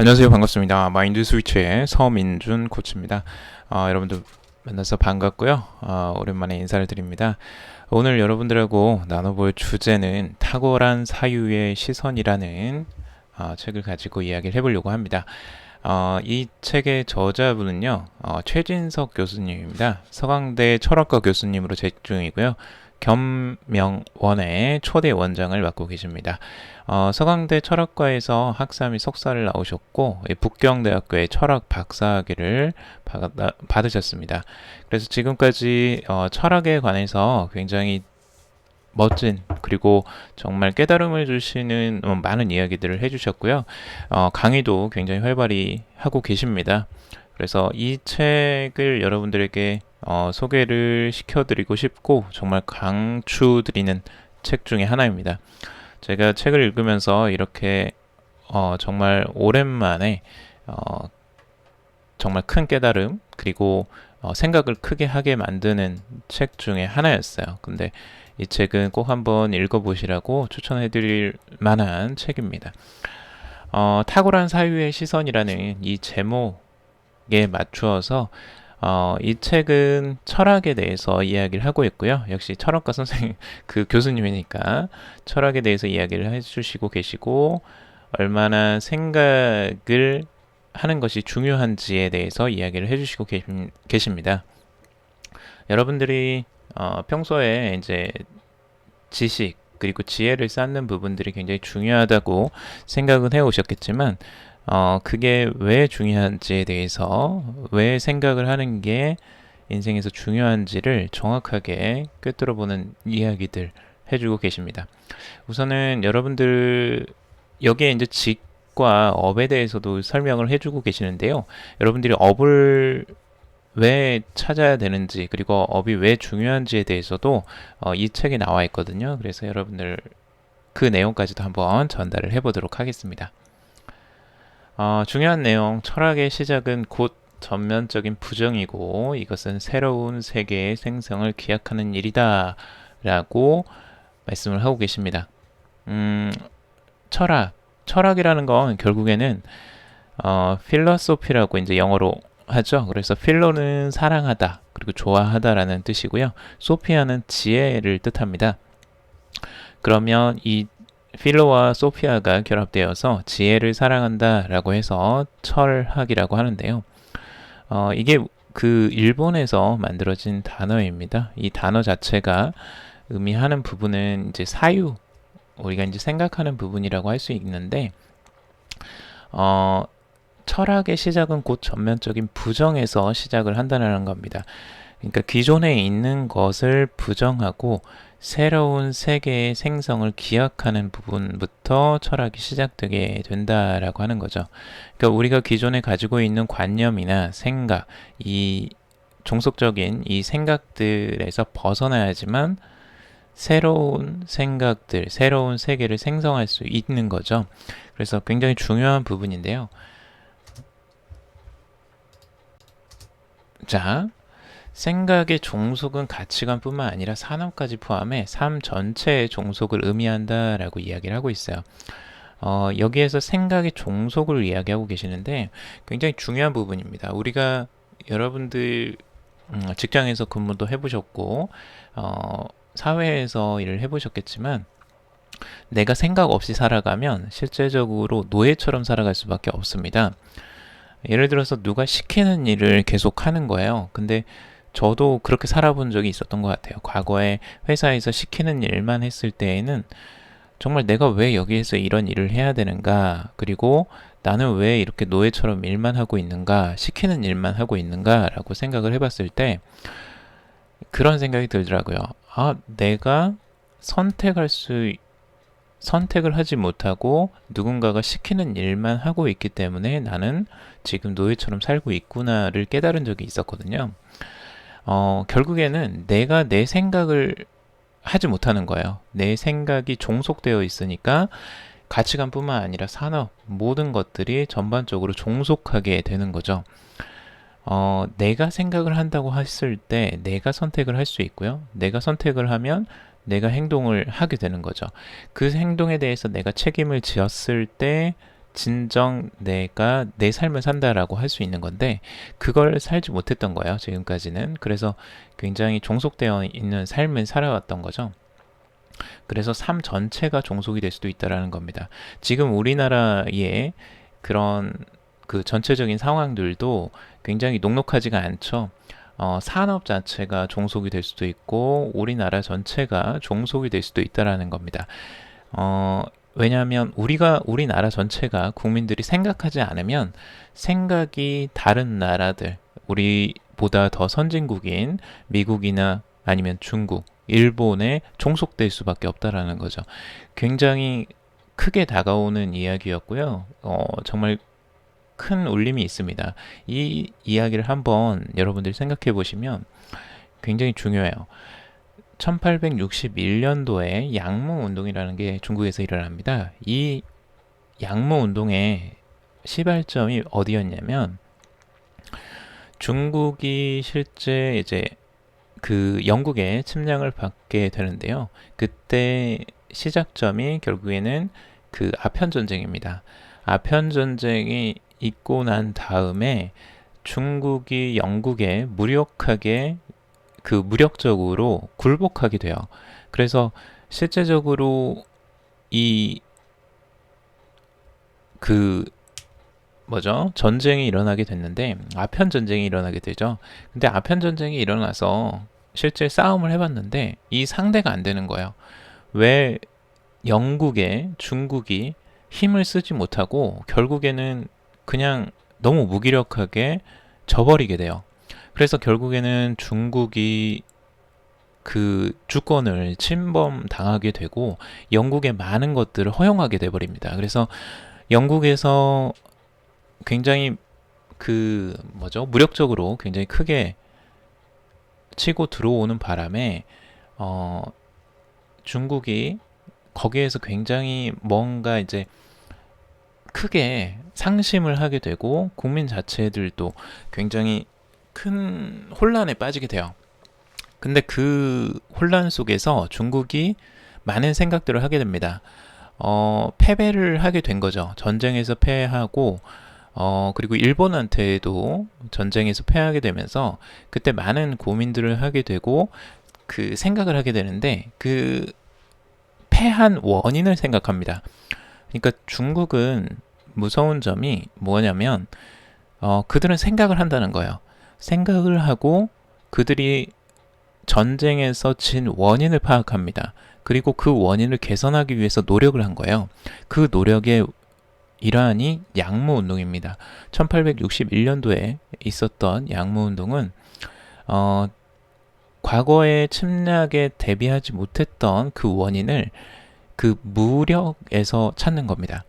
안녕하세요. 반갑습니다. 마인드 스위치의 서민준 코치입니다. 여러분들 만나서 반갑고요. 오랜만에 인사를 드립니다. 오늘 여러분들하고 나눠볼 주제는 탁월한 사유의 시선이라는 책을 가지고 이야기를 해보려고 합니다. 이 책의 저자분은요, 최진석 교수님입니다. 서강대 철학과 교수님으로 재직 중이고요. 겸명원의 초대 원장을 맡고 계십니다. 서강대 철학과에서 학사 및 석사를 나오셨고 북경대학교의 철학 박사학위를 받으셨습니다. 그래서 지금까지 철학에 관해서 굉장히 멋진 그리고 정말 깨달음을 주시는 많은 이야기들을 해주셨고요. 강의도 굉장히 활발히 하고 계십니다. 그래서 이 책을 여러분들에게 소개를 시켜드리고 싶고 정말 강추드리는 책 중에 하나입니다. 제가 책을 읽으면서 이렇게 정말 오랜만에 정말 큰 깨달음 그리고 생각을 크게 하게 만드는 책 중에 하나였어요. 근데 이 책은 꼭 한번 읽어보시라고 추천해드릴 만한 책입니다. 탁월한 사유의 시선이라는 이 제목에 맞추어서 이 책은 철학에 대해서 이야기를 하고 있고요. 역시 철학과 선생님, 그 교수님이니까 철학에 대해서 이야기를 해주시고 계시고 얼마나 생각을 하는 것이 중요한지에 대해서 이야기를 해주시고 계십니다. 여러분들이 평소에 이제 지식 그리고 지혜를 쌓는 부분들이 굉장히 중요하다고 생각은 해오셨겠지만 그게 왜 중요한지에 대해서 왜 생각을 하는 게 인생에서 중요한지를 정확하게 꿰뚫어보는 이야기들 해주고 계십니다. 우선은 여러분들 여기에 이제 직과 업에 대해서도 설명을 해주고 계시는데요. 여러분들이 업을 왜 찾아야 되는지 그리고 업이 왜 중요한지에 대해서도 이 책에 나와 있거든요. 그래서 여러분들 그 내용까지도 한번 전달을 해보도록 하겠습니다. 중요한 내용, 철학의 시작은 곧 전면적인 부정이고 이것은 새로운 세계의 생성을 기약하는 일이다 라고 말씀을 하고 계십니다. 철학이라는 건 결국에는 필로소피라고 이제 영어로 하죠. 그래서 필로는 사랑하다 그리고 좋아하다라는 뜻이고요. 소피아는 지혜를 뜻합니다. 그러면 이 필로와 소피아가 결합되어서 지혜를 사랑한다라고 해서 철학이라고 하는데요. 이게 그 일본에서 만들어진 단어입니다. 이 단어 자체가 의미하는 부분은 이제 사유, 우리가 이제 생각하는 부분이라고 할 수 있는데, 철학의 시작은 곧 전면적인 부정에서 시작을 한다는 겁니다. 그러니까 기존에 있는 것을 부정하고 새로운 세계의 생성을 기약하는 부분부터 철학이 시작되게 된다라고 하는 거죠. 그러니까 우리가 기존에 가지고 있는 관념이나 생각, 이 종속적인 이 생각들에서 벗어나야지만 새로운 생각들, 새로운 세계를 생성할 수 있는 거죠. 그래서 굉장히 중요한 부분인데요. 자, 생각의 종속은 가치관뿐만 아니라 산업까지 포함해 삶 전체의 종속을 의미한다라고 이야기를 하고 있어요. 여기에서 생각의 종속을 이야기하고 계시는데 굉장히 중요한 부분입니다. 우리가 여러분들 직장에서 근무도 해보셨고 사회에서 일을 해보셨겠지만 내가 생각 없이 살아가면 실제적으로 노예처럼 살아갈 수밖에 없습니다. 예를 들어서 누가 시키는 일을 계속 하는 거예요. 근데 저도 그렇게 살아본 적이 있었던 것 같아요. 과거에 회사에서 시키는 일만 했을 때에는 정말 내가 왜 여기에서 이런 일을 해야 되는가, 그리고 나는 왜 이렇게 노예처럼 일만 하고 있는가, 시키는 일만 하고 있는가 라고 생각을 해봤을 때 그런 생각이 들더라고요. 내가 선택을 하지 못하고 누군가가 시키는 일만 하고 있기 때문에 나는 지금 노예처럼 살고 있구나를 깨달은 적이 있었거든요. 결국에는 내가 내 생각을 하지 못하는 거예요. 내 생각이 종속되어 있으니까 가치관뿐만 아니라 산업, 모든 것들이 전반적으로 종속하게 되는 거죠. 내가 생각을 한다고 했을 때 내가 선택을 할 수 있고요. 내가 선택을 하면 내가 행동을 하게 되는 거죠. 그 행동에 대해서 내가 책임을 지었을 때 진정 내가 내 삶을 산다라고 할 수 있는 건데 그걸 살지 못했던 거예요. 지금까지는. 그래서 굉장히 종속되어 있는 삶을 살아왔던 거죠. 그래서 삶 전체가 종속이 될 수도 있다라는 겁니다. 지금 우리나라의 그런 그 전체적인 상황들도 굉장히 녹록하지가 않죠. 산업 자체가 종속이 될 수도 있고 우리나라 전체가 종속이 될 수도 있다라는 겁니다. 왜냐하면 우리나라 전체가 국민들이 생각하지 않으면 생각이 다른 나라들, 우리보다 더 선진국인 미국이나 아니면 중국, 일본에 종속될 수밖에 없다라는 거죠. 굉장히 크게 다가오는 이야기였고요. 정말 큰 울림이 있습니다. 이 이야기를 한번 여러분들이 생각해 보시면 굉장히 중요해요. 1861년도에 양무운동이라는 게 중국에서 일어납니다. 이 양무운동의 시발점이 어디였냐면 중국이 실제 이제 그 영국의 침략을 받게 되는데요. 그때 시작점이 결국에는 그 아편전쟁입니다. 아편전쟁이 있고 난 다음에 중국이 영국에 무력적으로 굴복하게 돼요. 그래서 실제적으로 이 전쟁이 일어나게 됐는데 아편 전쟁이 일어나게 되죠. 근데 아편 전쟁이 일어나서 실제 싸움을 해봤는데 이 상대가 안 되는 거예요. 왜 중국이 힘을 쓰지 못하고 결국에는 그냥 너무 무기력하게 져버리게 돼요. 그래서 결국에는 중국이 그 주권을 침범당하게 되고 영국의 많은 것들을 허용하게 돼버립니다. 그래서 영국에서 굉장히 무력적으로 굉장히 크게 치고 들어오는 바람에 중국이 거기에서 굉장히 뭔가 이제 크게 상심을 하게 되고 국민 자체들도 굉장히 큰 혼란에 빠지게 돼요. 근데 그 혼란 속에서 중국이 많은 생각들을 하게 됩니다. 패배를 하게 된 거죠. 전쟁에서 패하고 그리고 일본한테도 전쟁에서 패하게 되면서 그때 많은 고민들을 하게 되고 그 생각을 하게 되는데 그 패한 원인을 생각합니다. 그러니까 중국은 무서운 점이 뭐냐면 그들은 생각을 한다는 거예요. 생각을 하고 그들이 전쟁에서 진 원인을 파악합니다. 그리고 그 원인을 개선하기 위해서 노력을 한 거예요. 그 노력의 일환이 양무운동입니다. 1861년도에 있었던 양무운동은 과거의 침략에 대비하지 못했던 그 원인을 그 무력에서 찾는 겁니다.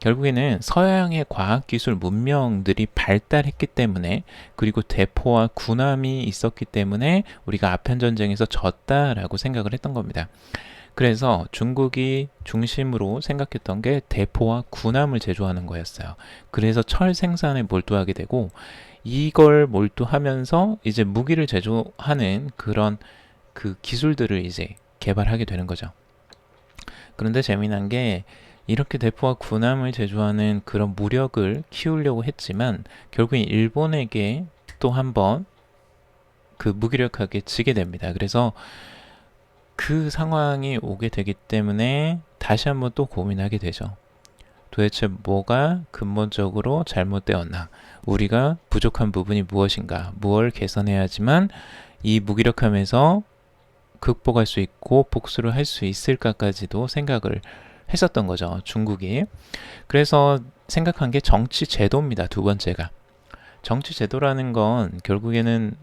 결국에는 서양의 과학기술 문명들이 발달했기 때문에 그리고 대포와 군함이 있었기 때문에 우리가 아편전쟁에서 졌다라고 생각을 했던 겁니다. 그래서 중국이 중심으로 생각했던 게 대포와 군함을 제조하는 거였어요. 그래서 철 생산에 몰두하게 되고 이걸 몰두하면서 이제 무기를 제조하는 그런 그 기술들을 이제 개발하게 되는 거죠. 그런데 재미난 게 이렇게 대포와 군함을 제조하는 그런 무력을 키우려고 했지만 결국엔 일본에게 또 한번 그 무기력하게 지게 됩니다. 그래서 그 상황이 오게 되기 때문에 다시 한번 또 고민하게 되죠. 도대체 뭐가 근본적으로 잘못되었나? 우리가 부족한 부분이 무엇인가? 무엇을 개선해야지만 이 무기력함에서 극복할 수 있고 복수를 할 수 있을까까지도 생각을 했었던 거죠. 중국이. 그래서 생각한 게 정치 제도입니다. 두 번째가. 정치 제도라는 건 결국에는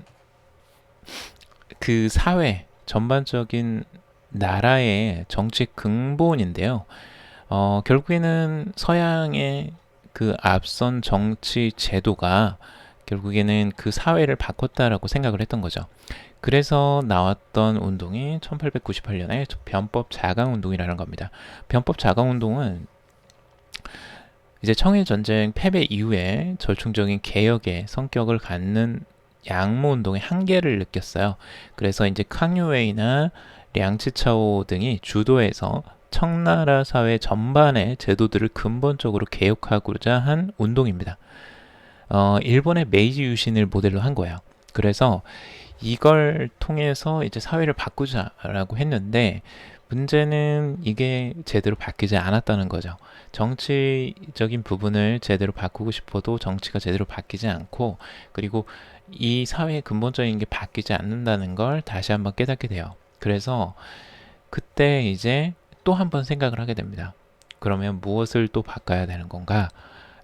그 사회 전반적인 나라의 정치 근본인데요. 결국에는 서양의 그 앞선 정치 제도가 결국에는 그 사회를 바꿨다라고 생각을 했던 거죠. 그래서 나왔던 운동이 1898년에 변법 자강 운동이라는 겁니다. 변법 자강 운동은 이제 청일 전쟁 패배 이후에 절충적인 개혁의 성격을 갖는 양무 운동의 한계를 느꼈어요. 그래서 이제 캉유웨이나 량치차오 등이 주도해서 청나라 사회 전반의 제도들을 근본적으로 개혁하고자 한 운동입니다. 일본의 메이지 유신을 모델로 한 거예요. 그래서 이걸 통해서 이제 사회를 바꾸자라고 했는데 문제는 이게 제대로 바뀌지 않았다는 거죠. 정치적인 부분을 제대로 바꾸고 싶어도 정치가 제대로 바뀌지 않고, 그리고 이 사회의 근본적인 게 바뀌지 않는다는 걸 다시 한번 깨닫게 돼요. 그래서 그때 이제 또 한 번 생각을 하게 됩니다. 그러면 무엇을 또 바꿔야 되는 건가?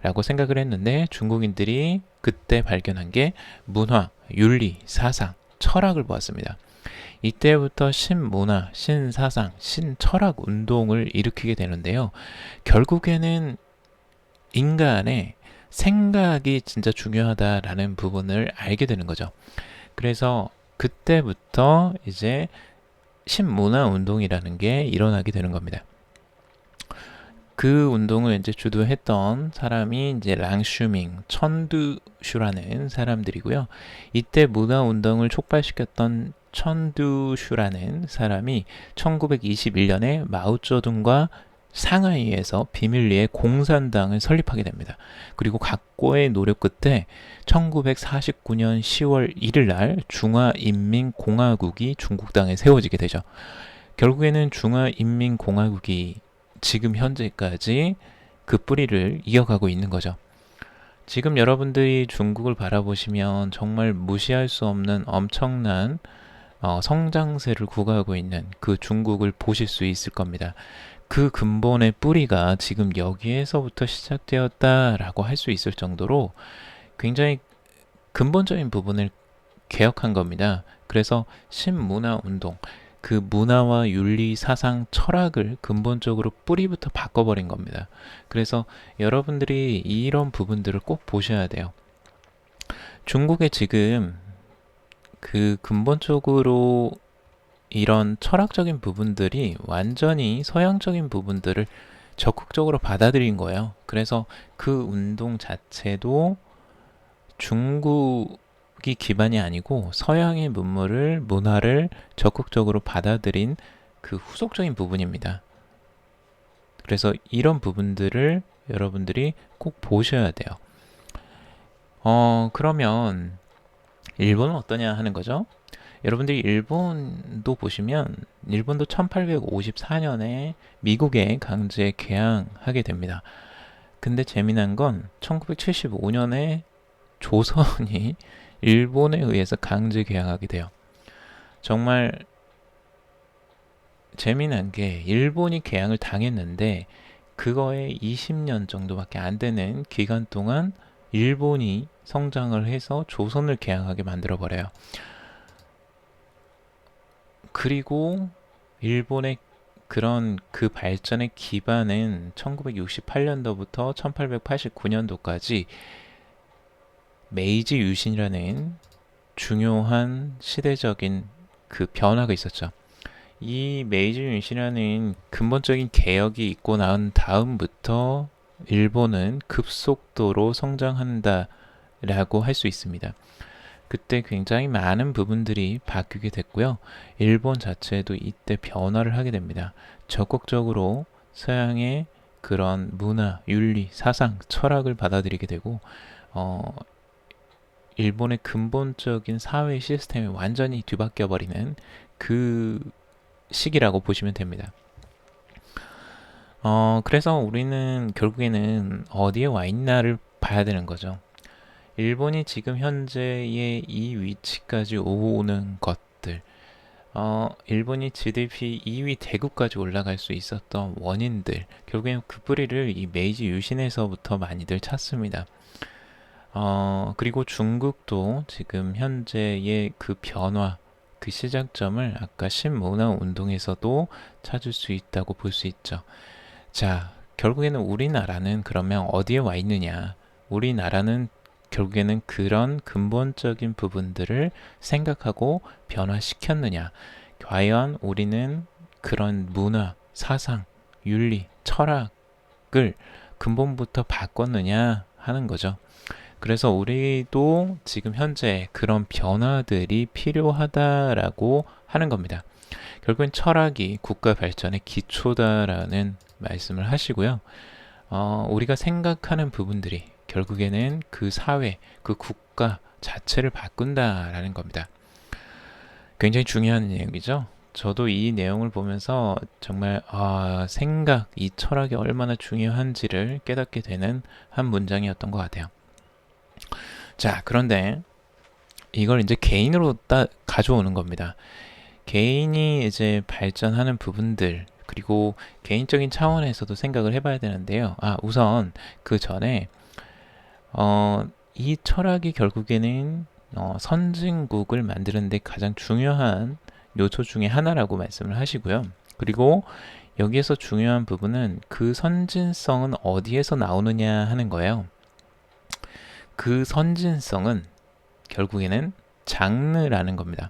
라고 생각을 했는데 중국인들이 그때 발견한 게 문화, 윤리, 사상, 철학을 보았습니다. 이때부터 신문화, 신사상, 신철학 운동을 일으키게 되는데요. 결국에는 인간의 생각이 진짜 중요하다라는 부분을 알게 되는 거죠. 그래서 그때부터 이제 신문화 운동이라는 게 일어나게 되는 겁니다. 그 운동을 이제 주도했던 사람이 이제 랑슈밍, 천두슈라는 사람들이고요. 이때 문화 운동을 촉발시켰던 천두슈라는 사람이 1921년에 마오쩌둥과 상하이에서 비밀리에 공산당을 설립하게 됩니다. 그리고 각고의 노력 끝에 1949년 10월 1일 날 중화인민공화국이 중국당에 세워지게 되죠. 결국에는 중화인민공화국이 지금 현재까지 그 뿌리를 이어가고 있는 거죠. 지금 여러분들이 중국을 바라보시면 정말 무시할 수 없는 엄청난 성장세를 구가하고 있는 그 중국을 보실 수 있을 겁니다. 그 근본의 뿌리가 지금 여기에서부터 시작되었다라고 할 수 있을 정도로 굉장히 근본적인 부분을 개혁한 겁니다. 그래서 신문화 운동, 그 문화와 윤리, 사상, 철학을 근본적으로 뿌리부터 바꿔버린 겁니다. 그래서 여러분들이 이런 부분들을 꼭 보셔야 돼요. 중국에 지금 그 근본적으로 이런 철학적인 부분들이 완전히 서양적인 부분들을 적극적으로 받아들인 거예요. 그래서 그 운동 자체도 중국이 기반이 아니고 서양의 문화를 적극적으로 받아들인 그 후속적인 부분입니다. 그래서 이런 부분들을 여러분들이 꼭 보셔야 돼요. 그러면 일본은 어떠냐 하는 거죠? 여러분들이 일본도 보시면 일본도 1854년에 미국에 강제 개항하게 됩니다. 근데 재미난 건 1975년에 조선이 일본에 의해서 강제 개항하게 돼요. 정말 재미난 게 일본이 개항을 당했는데 그거에 20년 정도밖에 안 되는 기간 동안 일본이 성장을 해서 조선을 개항하게 만들어 버려요. 그리고 일본의 그런 그 발전의 기반은 1968년도부터 1889년도까지 메이지 유신이라는 중요한 시대적인 그 변화가 있었죠. 이 메이지 유신이라는 근본적인 개혁이 있고 난 다음부터 일본은 급속도로 성장한다라고 할 수 있습니다. 그때 굉장히 많은 부분들이 바뀌게 됐고요. 일본 자체도 이때 변화를 하게 됩니다. 적극적으로 서양의 그런 문화, 윤리, 사상, 철학을 받아들이게 되고 일본의 근본적인 사회 시스템이 완전히 뒤바뀌어 버리는 그 시기라고 보시면 됩니다. 그래서 우리는 결국에는 어디에 와 있나를 봐야 되는 거죠. 일본이 지금 현재의 이 위치까지 오는 것들, 일본이 GDP 2위 대국까지 올라갈 수 있었던 원인들, 결국엔 그 뿌리를 이 메이지 유신에서부터 많이들 찾습니다. 그리고 중국도 지금 현재의 그 변화, 그 시작점을 아까 신문화 운동에서도 찾을 수 있다고 볼 수 있죠. 자, 결국에는 우리나라는 그러면 어디에 와 있느냐? 우리나라는 결국에는 그런 근본적인 부분들을 생각하고 변화시켰느냐? 과연 우리는 그런 문화, 사상, 윤리, 철학을 근본부터 바꿨느냐 하는 거죠. 그래서 우리도 지금 현재 그런 변화들이 필요하다라고 하는 겁니다. 결국엔 철학이 국가 발전의 기초다라는 말씀을 하시고요. 우리가 생각하는 부분들이 결국에는 그 사회, 그 국가 자체를 바꾼다라는 겁니다. 굉장히 중요한 내용이죠. 저도 이 내용을 보면서 정말 생각, 이 철학이 얼마나 중요한지를 깨닫게 되는 한 문장이었던 것 같아요. 자, 그런데 이걸 이제 개인으로 가져오는 겁니다. 개인이 이제 발전하는 부분들, 그리고 개인적인 차원에서도 생각을 해봐야 되는데요. 우선 그 전에 이 철학이 결국에는 선진국을 만드는 데 가장 중요한 요소 중에 하나라고 말씀을 하시고요. 그리고 여기에서 중요한 부분은 그 선진성은 어디에서 나오느냐 하는 거예요. 그 선진성은 결국에는 장르라는 겁니다.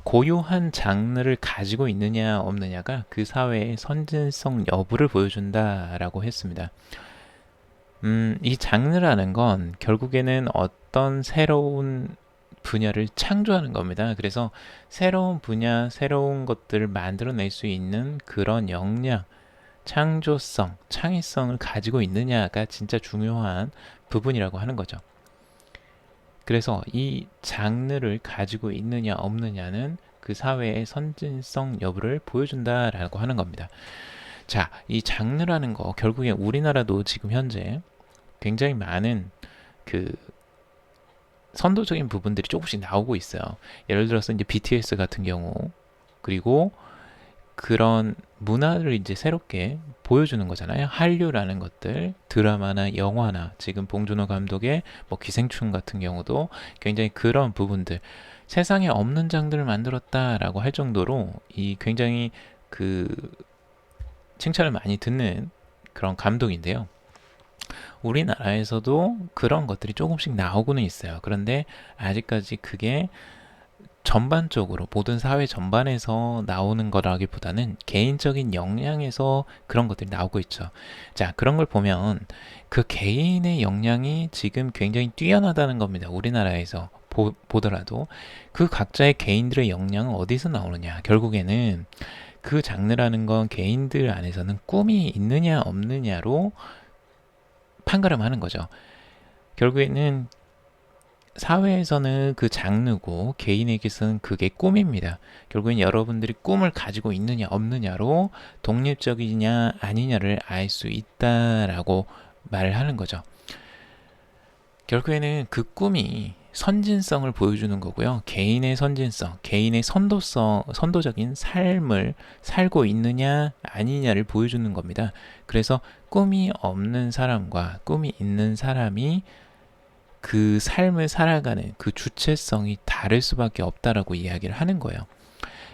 고유한 장르를 가지고 있느냐 없느냐가 그 사회의 선진성 여부를 보여준다라고 했습니다. 이 장르라는 건 결국에는 어떤 새로운 분야를 창조하는 겁니다. 그래서 새로운 분야, 새로운 것들을 만들어낼 수 있는 그런 역량, 창조성, 창의성을 가지고 있느냐가 진짜 중요한 부분이라고 하는 거죠. 그래서 이 장르를 가지고 있느냐 없느냐는 그 사회의 선진성 여부를 보여준다라고 하는 겁니다. 자, 이 장르라는 거 결국에 우리나라도 지금 현재 굉장히 많은 그 선도적인 부분들이 조금씩 나오고 있어요. 예를 들어서 이제 BTS 같은 경우, 그리고 그런 문화를 이제 새롭게 보여주는 거잖아요. 한류라는 것들, 드라마나 영화나 지금 봉준호 감독의 뭐 기생충 같은 경우도 굉장히 그런 부분들, 세상에 없는 장들을 만들었다라고 할 정도로 이 굉장히 그 칭찬을 많이 듣는 그런 감독인데요. 우리나라에서도 그런 것들이 조금씩 나오고는 있어요. 그런데 아직까지 그게 전반적으로 모든 사회 전반에서 나오는 거라기보다는 개인적인 역량에서 그런 것들이 나오고 있죠. 자, 그런 걸 보면 그 개인의 역량이 지금 굉장히 뛰어나다는 겁니다. 우리나라에서 보더라도 그 각자의 개인들의 역량은 어디서 나오느냐. 결국에는 그 장르라는 건 개인들 안에서는 꿈이 있느냐 없느냐로 판가름하는 거죠. 결국에는 사회에서는 그 장르고 개인에게서는 그게 꿈입니다. 결국엔 여러분들이 꿈을 가지고 있느냐 없느냐로 독립적이냐 아니냐를 알 수 있다라고 말을 하는 거죠. 결국에는 그 꿈이 선진성을 보여주는 거고요. 개인의 선진성, 개인의 선도적인 삶을 살고 있느냐 아니냐를 보여주는 겁니다. 그래서 꿈이 없는 사람과 꿈이 있는 사람이 그 삶을 살아가는 그 주체성이 다를 수밖에 없다라고 이야기를 하는 거예요.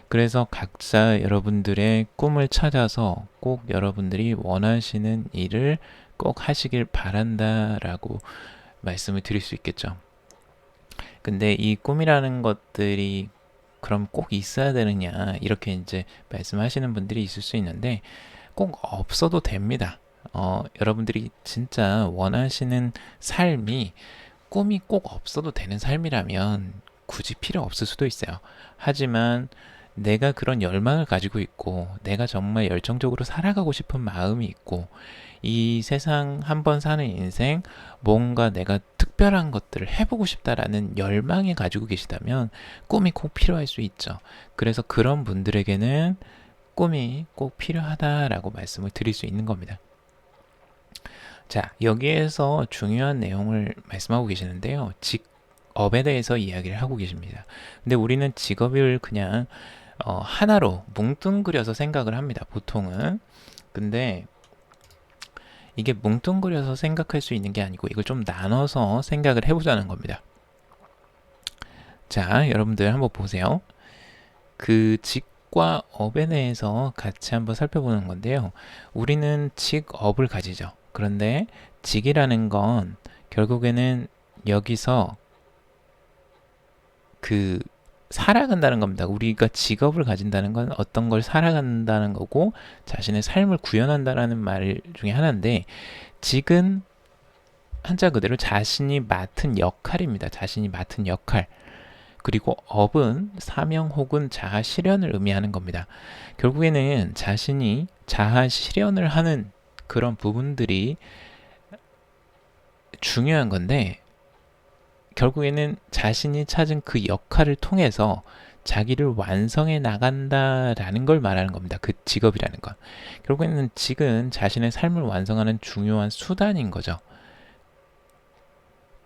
그래서 각자 여러분들의 꿈을 찾아서 꼭 여러분들이 원하시는 일을 꼭 하시길 바란다라고 말씀을 드릴 수 있겠죠. 근데 이 꿈이라는 것들이 그럼 꼭 있어야 되느냐 이렇게 이제 말씀하시는 분들이 있을 수 있는데 꼭 없어도 됩니다. 여러분들이 진짜 원하시는 삶이 꿈이 꼭 없어도 되는 삶이라면 굳이 필요 없을 수도 있어요. 하지만 내가 그런 열망을 가지고 있고 내가 정말 열정적으로 살아가고 싶은 마음이 있고 이 세상 한번 사는 인생 뭔가 내가 특별한 것들을 해보고 싶다라는 열망이 가지고 계시다면 꿈이 꼭 필요할 수 있죠. 그래서 그런 분들에게는 꿈이 꼭 필요하다라고 말씀을 드릴 수 있는 겁니다. 자, 여기에서 중요한 내용을 말씀하고 계시는데요. 직업에 대해서 이야기를 하고 계십니다. 근데 우리는 직업을 그냥 하나로 뭉뚱그려서 생각을 합니다. 보통은. 근데 이게 뭉뚱그려서 생각할 수 있는 게 아니고 이걸 좀 나눠서 생각을 해보자는 겁니다. 자, 여러분들 한번 보세요. 그 직과 업에 대해서 같이 한번 살펴보는 건데요. 우리는 직업을 가지죠. 그런데 직이라는 건 결국에는 여기서 그 살아간다는 겁니다. 우리가 직업을 가진다는 건 어떤 걸 살아간다는 거고 자신의 삶을 구현한다는 말 중에 하나인데 직은 한자 그대로 자신이 맡은 역할입니다. 자신이 맡은 역할. 그리고 업은 사명 혹은 자아 실현을 의미하는 겁니다. 결국에는 자신이 자아 실현을 하는 그런 부분들이 중요한 건데, 결국에는 자신이 찾은 그 역할을 통해서 자기를 완성해 나간다라는 걸 말하는 겁니다. 그 직업이라는 건. 결국에는 직은 자신의 삶을 완성하는 중요한 수단인 거죠.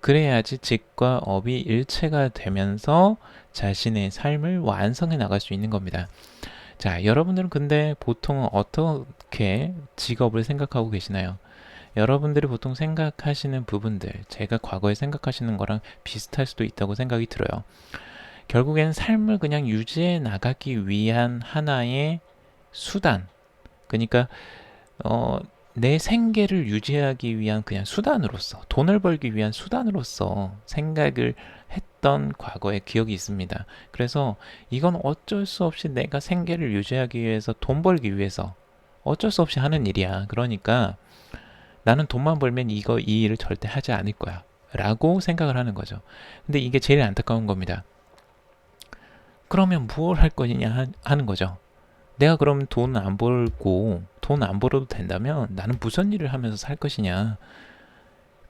그래야지 직과 업이 일체가 되면서 자신의 삶을 완성해 나갈 수 있는 겁니다. 자, 여러분들은 근데 보통 어떻게 직업을 생각하고 계시나요? 여러분들이 보통 생각하시는 부분들, 제가 과거에 생각하시는 거랑 비슷할 수도 있다고 생각이 들어요. 결국엔 삶을 그냥 유지해 나가기 위한 하나의 수단, 그러니까 내 생계를 유지하기 위한 그냥 수단으로서, 돈을 벌기 위한 수단으로서 생각을 했던 과거의 기억이 있습니다. 그래서 이건 어쩔 수 없이 내가 생계를 유지하기 위해서, 돈 벌기 위해서 어쩔 수 없이 하는 일이야. 그러니까 나는 돈만 벌면 이 일을 절대 하지 않을 거야 라고 생각을 하는 거죠. 근데 이게 제일 안타까운 겁니다. 그러면 무엇 할 거냐 하는 거죠. 내가 그럼 돈 안 벌고 돈 안 벌어도 된다면 나는 무슨 일을 하면서 살 것이냐,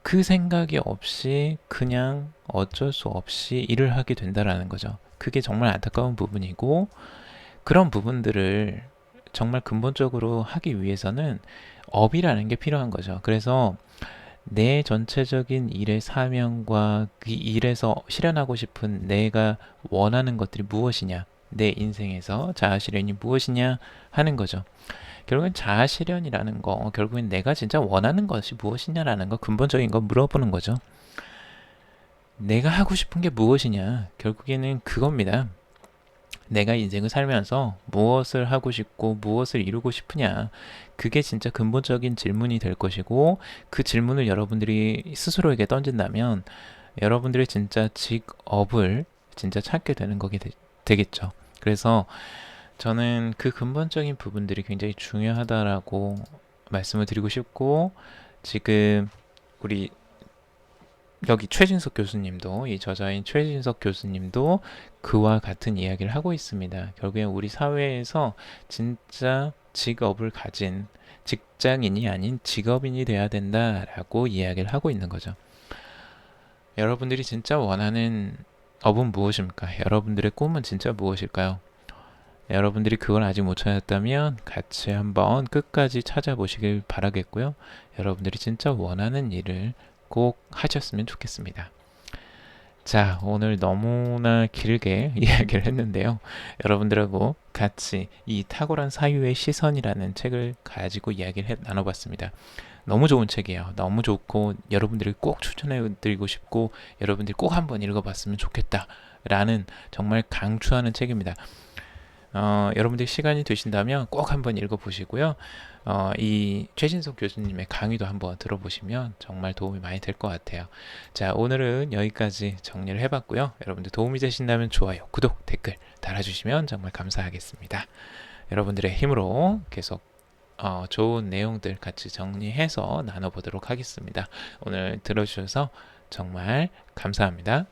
그 생각이 없이 그냥 어쩔 수 없이 일을 하게 된다라는 거죠. 그게 정말 안타까운 부분이고, 그런 부분들을 정말 근본적으로 하기 위해서는 업이라는 게 필요한 거죠. 그래서 내 전체적인 일의 사명과 그 일에서 실현하고 싶은 내가 원하는 것들이 무엇이냐, 내 인생에서 자아 실현이 무엇이냐 하는 거죠. 결국엔 자아 실현이라는 거, 결국엔 내가 진짜 원하는 것이 무엇이냐라는 거, 근본적인 거 물어보는 거죠. 내가 하고 싶은 게 무엇이냐, 결국에는 그겁니다. 내가 인생을 살면서 무엇을 하고 싶고 무엇을 이루고 싶으냐, 그게 진짜 근본적인 질문이 될 것이고, 그 질문을 여러분들이 스스로에게 던진다면 여러분들의 진짜 직업을 진짜 찾게 되는 거게 되겠죠. 그래서 저는 그 근본적인 부분들이 굉장히 중요하다라고 말씀을 드리고 싶고, 지금 우리 여기 최진석 교수님도, 이 저자인 최진석 교수님도 그와 같은 이야기를 하고 있습니다. 결국엔 우리 사회에서 진짜 직업을 가진 직장인이 아닌 직업인이 돼야 된다라고 이야기를 하고 있는 거죠. 여러분들이 진짜 원하는 업은 무엇입니까? 여러분들의 꿈은 진짜 무엇일까요? 여러분들이 그걸 아직 못 찾았다면 같이 한번 끝까지 찾아보시길 바라겠고요. 여러분들이 진짜 원하는 일을 꼭 하셨으면 좋겠습니다. 자, 오늘 너무나 길게 이야기를 했는데요. 여러분들하고 같이 이 탁월한 사유의 시선이라는 책을 가지고 이야기를 나눠봤습니다. 너무 좋은 책이에요. 너무 좋고 여러분들이 꼭 추천해드리고 싶고, 여러분들이 꼭 한번 읽어봤으면 좋겠다 라는 정말 강추하는 책입니다. 여러분들 시간이 되신다면 꼭 한번 읽어보시고요. 이 최진석 교수님의 강의도 한번 들어보시면 정말 도움이 많이 될 것 같아요. 자, 오늘은 여기까지 정리를 해봤고요. 여러분들 도움이 되신다면 좋아요, 구독, 댓글 달아주시면 정말 감사하겠습니다. 여러분들의 힘으로 계속 좋은 내용들 같이 정리해서 나눠보도록 하겠습니다. 오늘 들어주셔서 정말 감사합니다.